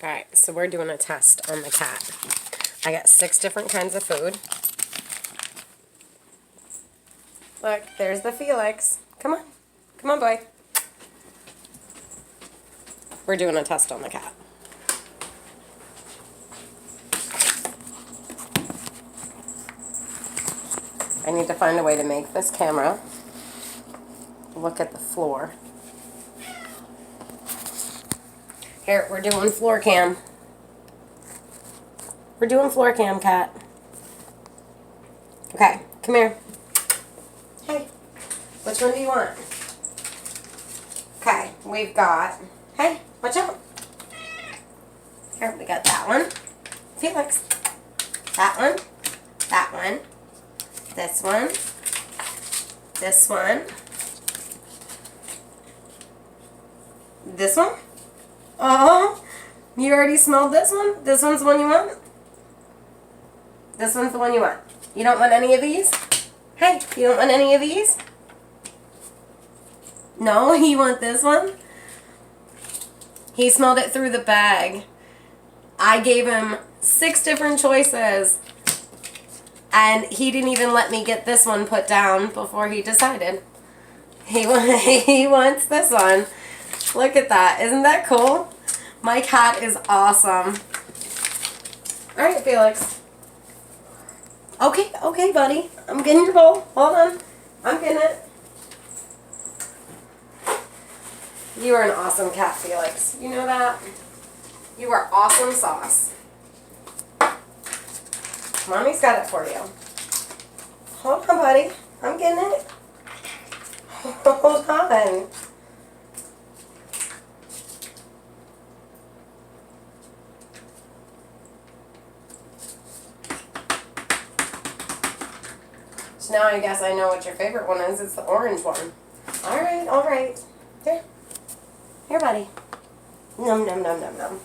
Alright, so we're doing a test on the cat. I got 6 different kinds of food. Look, there's the Felix. Come on. Come on, boy. We're doing a test on the cat. I need to find a way to make this camera look at the floor. Here, we're doing floor cam. We're doing floor cam, cat. Okay, come here. Hey, which one do you want? Okay, we've got... Hey, watch out. Here, we got that one. Felix. That one. That one. This one. This one. This one. Oh, you already smelled this one? This one's the one you want? This one's the one you want. You don't want any of these? Hey, you don't want any of these? No, you want this one? He smelled it through the bag. I gave him 6 different choices. And he didn't even let me get this one put down before he decided. He wants this one. Look at that. Isn't that cool? My cat is awesome. Alright, Felix. Okay, okay, buddy. I'm getting your bowl. Hold on. I'm getting it. You are an awesome cat, Felix. You know that? You are awesome sauce. Mommy's got it for you. Hold on, buddy. I'm getting it. Hold on. So now I guess I know what your favorite one is. It's the orange one. Alright, alright. Here. Here, buddy. Num, num, num, num, num.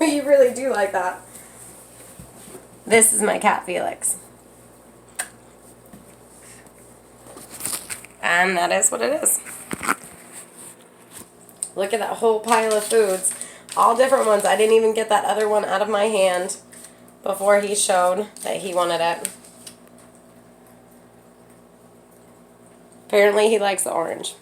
You really do like that. This is my cat, Felix. And that is what it is. Look at that whole pile of foods. All different ones. I didn't even get that other one out of my hand before he showed that he wanted it. Apparently he likes the orange.